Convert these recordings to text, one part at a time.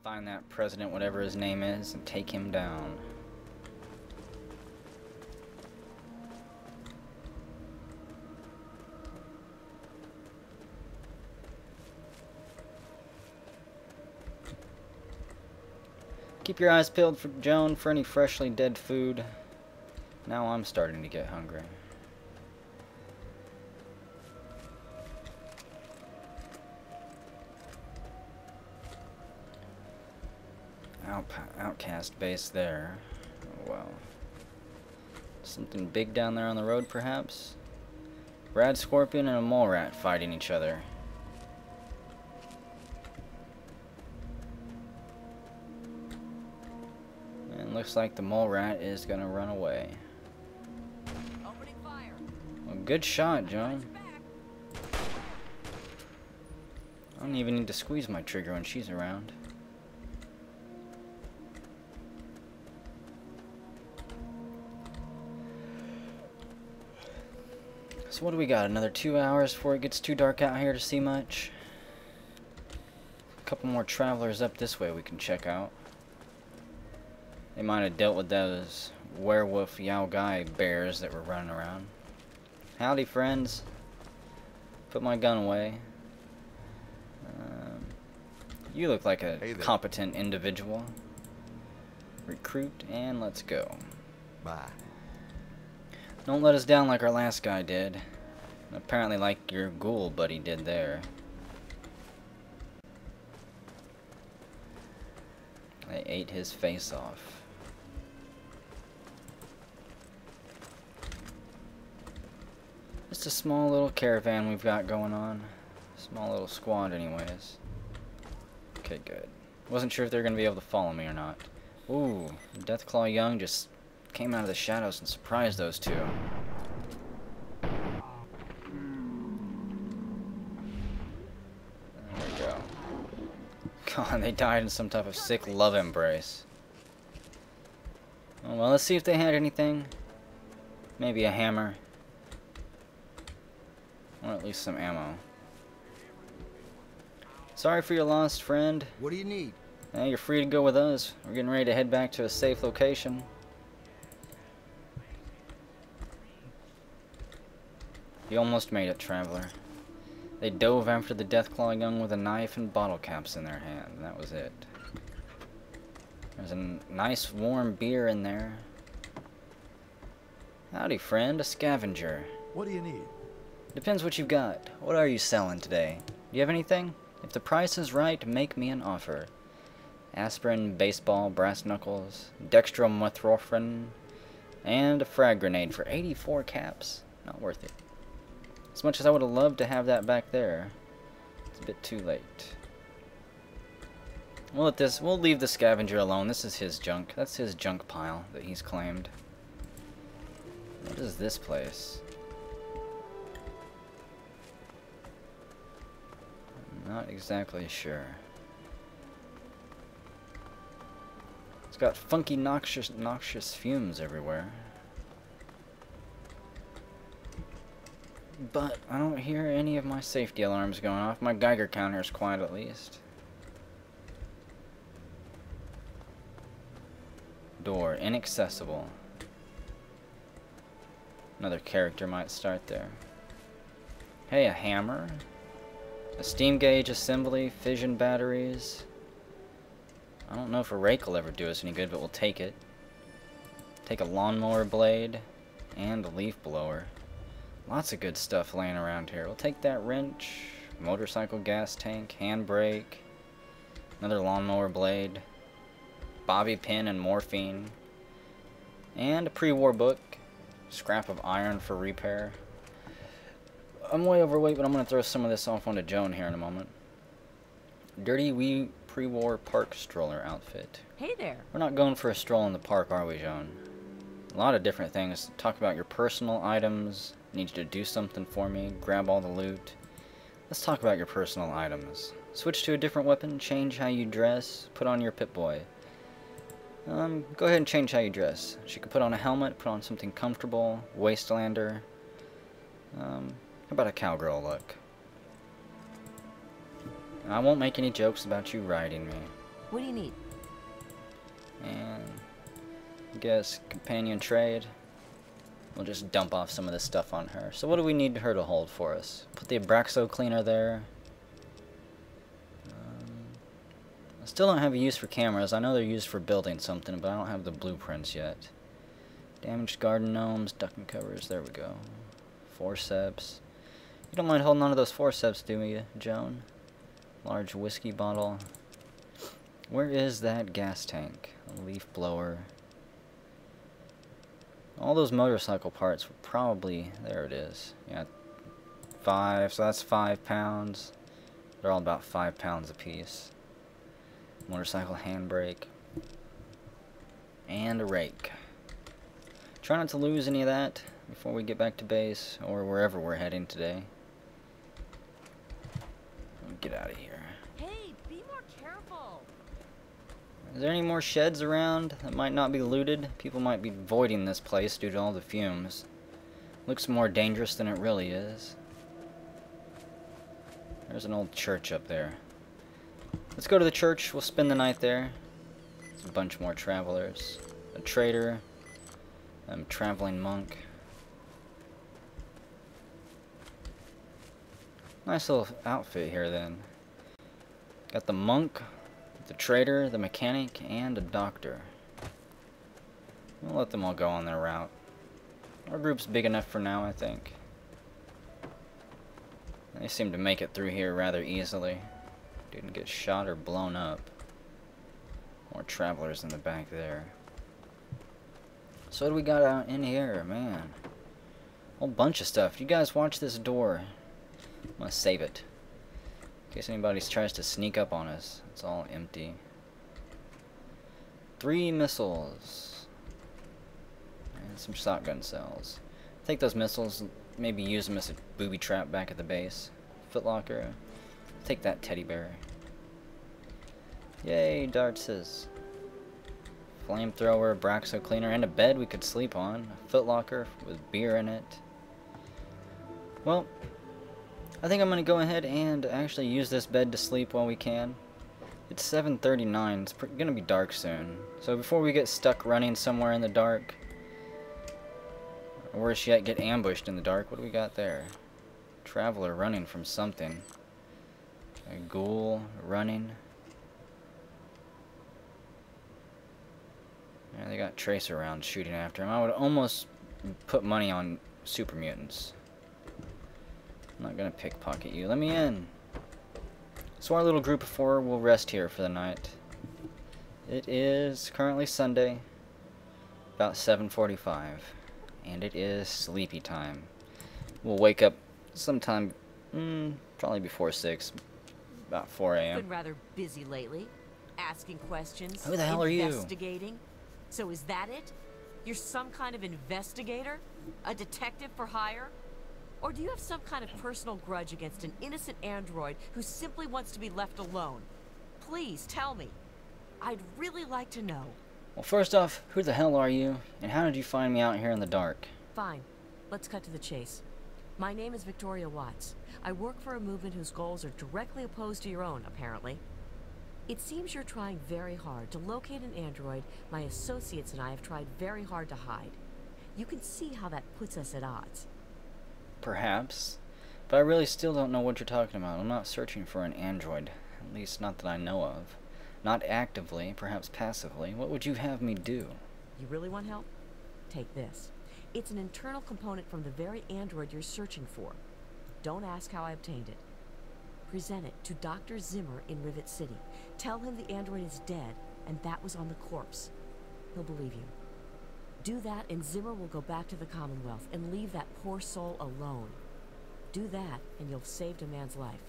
Find that president, whatever his name is, and take him down. Keep your eyes peeled for Joan for any freshly dead food. Now I'm starting to get hungry. Outcast base there. Oh, well. Something big down there on the road, perhaps? Brad Scorpion and a mole rat fighting each other. And looks like the mole rat is gonna run away. Opening fire. Well, good shot, John. I don't even need to squeeze my trigger when she's around. So what do we got? Another 2 hours before it gets too dark out here to see much? A couple more travelers up this way we can check out. They might have dealt with those werewolf Yao Gai bears that were running around. Howdy, friends. Put my gun away. You look like a competent individual. Recruit, and let's go. Bye. Don't let us down like our last guy did. Apparently like your ghoul buddy did there. They ate his face off. Just a small little caravan we've got going on. Small little squad anyways. Okay, good. Wasn't sure if they're going to be able to follow me or not. Ooh, Deathclaw Young just came out of the shadows and surprised those two. There we go. God, they died in some type of sick love embrace. Oh, well, let's see if they had anything. Maybe a hammer. Or at least some ammo. Sorry for your loss, friend. What do you need? You're free to go with us. We're getting ready to head back to a safe location. You almost made it, traveler. They dove after the Deathclaw Young with a knife and bottle caps in their hand, and that was it. There's a nice warm beer in there. Howdy, friend. A scavenger. What do you need? Depends what you've got. What are you selling today? Do you have anything? If the price is right, make me an offer. Aspirin, baseball, brass knuckles, dextromethorphan, and a frag grenade for 84 caps. Not worth it. As much as I would have loved to have that back there, it's a bit too late. We'll leave the scavenger alone. This is his junk. That's his junk pile that he's claimed. What is this place? I'm not exactly sure. It's got funky, noxious fumes everywhere. But I don't hear any of my safety alarms going off. My Geiger counter is quiet at least. Door inaccessible. Another character might start there. Hey, a hammer. A steam gauge assembly, fission batteries. I don't know if a rake will ever do us any good, but we'll take it. Take a lawnmower blade and a leaf blower. Lots of good stuff laying around here. We'll take that wrench, motorcycle gas tank, handbrake, another lawnmower blade, bobby pin and morphine, and a pre-war book, scrap of iron for repair. I'm way overweight, but I'm going to throw some of this off onto Joan here in a moment. Dirty wee pre-war park stroller outfit. Hey there. We're not going for a stroll in the park, are we, Joan? A lot of different things. Talk about your personal items. Need you to do something for me. Grab all the loot. Let's talk about your personal items. Switch to a different weapon. Change how you dress. Put on your Pip-Boy. Go ahead and change how you dress. She could put on a helmet. Put on something comfortable. Wastelander. How about a cowgirl look? I won't make any jokes about you riding me. What do you need? And I guess companion trade. We'll just dump off some of this stuff on her. So what do we need her to hold for us? Put the Abraxo cleaner there. I still don't have a use for cameras. I know they're used for building something, but I don't have the blueprints yet. Damaged garden gnomes, ducking covers, there we go. Forceps. You don't mind holding on to those forceps, do you, Joan? Large whiskey bottle. Where is that gas tank? A leaf blower. All those motorcycle parts were probably... There it is. Yeah, 5, so that's 5 pounds. They're all about 5 pounds apiece. Motorcycle handbrake. And a rake. Try not to lose any of that before we get back to base, or wherever we're heading today. Get out of here. Hey, be more careful. Is there any more sheds around that might not be looted? People might be voiding this place due to all the fumes. Looks more dangerous than it really is. There's an old church up there. Let's go to the church. We'll spend the night there. There's a bunch more travelers. A trader. A traveling monk. Nice little outfit here then. Got the monk, the trader, the mechanic, and a doctor. We'll let them all go on their route. Our group's big enough for now, I think. They seem to make it through here rather easily. Didn't get shot or blown up. More travelers in the back there. So what do we got out in here, man? A whole bunch of stuff. You guys watch this door. I'm gonna save it. In case anybody tries to sneak up on us. It's all empty. 3 missiles. And some shotgun cells. Take those missiles, maybe use them as a booby trap back at the base. Footlocker. Take that teddy bear. Yay, dartses. Flamethrower, Abraxo cleaner, and a bed we could sleep on. A footlocker with beer in it. Well, I think I'm going to go ahead and actually use this bed to sleep while we can. It's 7:39. It's going to be dark soon. So before we get stuck running somewhere in the dark, or worse yet, get ambushed in the dark, what do we got there? Traveler running from something. A ghoul running. Yeah, they got Tracer around shooting after him. I would almost put money on super mutants. I'm not gonna pickpocket you. Let me in. So our little group of 4 will rest here for the night. It is currently Sunday, about 7:45, and it is sleepy time. We'll wake up sometime, probably before 6, about 4 Been a.m. rather busy lately, asking questions. Who the hell are you? Investigating. So is that it? You're some kind of investigator? A detective for hire? Or do you have some kind of personal grudge against an innocent android who simply wants to be left alone? Please tell me. I'd really like to know. Well, first off, who the hell are you, and how did you find me out here in the dark? Fine. Let's cut to the chase. My name is Victoria Watts. I work for a movement whose goals are directly opposed to your own, apparently. It seems you're trying very hard to locate an android my associates and I have tried very hard to hide. You can see how that puts us at odds. Perhaps. But I really still don't know what you're talking about. I'm not searching for an android. At least not that I know of. Not actively, perhaps passively. What would you have me do? You really want help? Take this. It's an internal component from the very android you're searching for. Don't ask how I obtained it. Present it to Dr. Zimmer in Rivet City. Tell him the android is dead, and that was on the corpse. He'll believe you. Do that, and Zimmer will go back to the Commonwealth and leave that poor soul alone. Do that, and you'll have saved a man's life.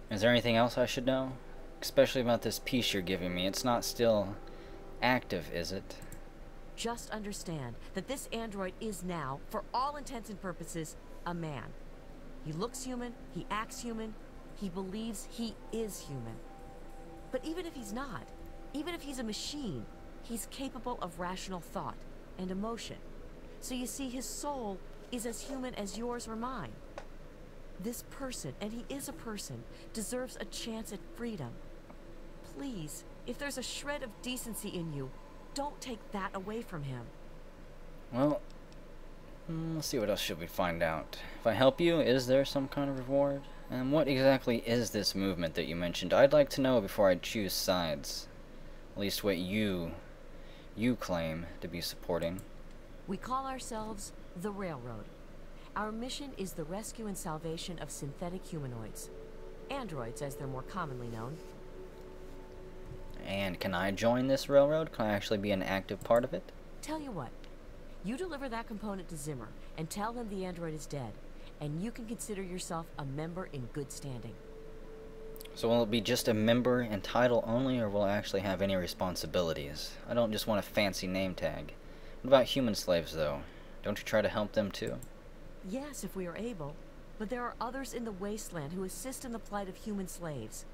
Is there anything else I should know? Especially about this piece you're giving me. It's not still active, is it? Just understand that this android is now, for all intents and purposes, a man. He looks human, he acts human, he believes he is human. But even if he's not, even if he's a machine, he's capable of rational thought and emotion. So you see, his soul is as human as yours or mine. This person, and he is a person, deserves a chance at freedom. Please, if there's a shred of decency in you, don't take that away from him. Well, let's see, what else should we find out? If I help you, is there some kind of reward? And what exactly is this movement that you mentioned? I'd like to know before I choose sides. At least what you claim to be supporting. We call ourselves the Railroad. Our mission is the rescue and salvation of synthetic humanoids. Androids, as they're more commonly known. And can I join this railroad? Can I actually be an active part of it? Tell you what, you deliver that component to Zimmer and tell him the android is dead, and you can consider yourself a member in good standing. So will it be just a member and title only, or will I actually have any responsibilities? I don't just want a fancy name tag. What about human slaves, though? Don't you try to help them, too? Yes, if we are able. But there are others in the wasteland who assist in the plight of human slaves.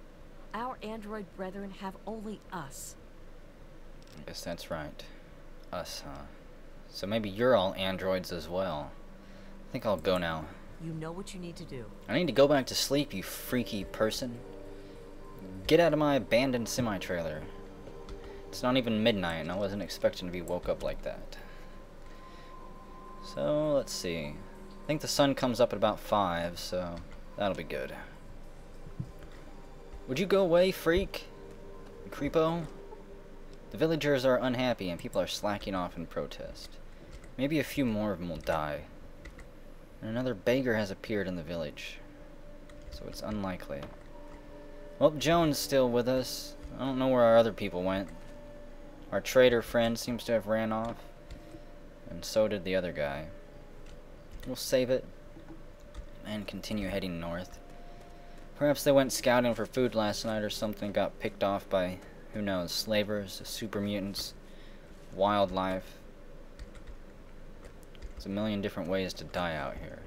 Our android brethren have only us. I guess that's right. Us, huh? So maybe you're all androids as well. I think I'll go now. You know what you need to do. I need to go back to sleep, you freaky person. Get out of my abandoned semi-trailer. It's not even midnight, and I wasn't expecting to be woke up like that. So, let's see. I think the sun comes up at about 5, so that'll be good. Would you go away, freak? You creepo? The villagers are unhappy, and people are slacking off in protest. Maybe a few more of them will die. And another beggar has appeared in the village, so it's unlikely. Well, Joan's still with us. I don't know where our other people went. Our trader friend seems to have ran off, and so did the other guy. We'll save it and continue heading north. Perhaps they went scouting for food last night or something, got picked off by, who knows, slavers, super mutants, wildlife. There's a million different ways to die out here.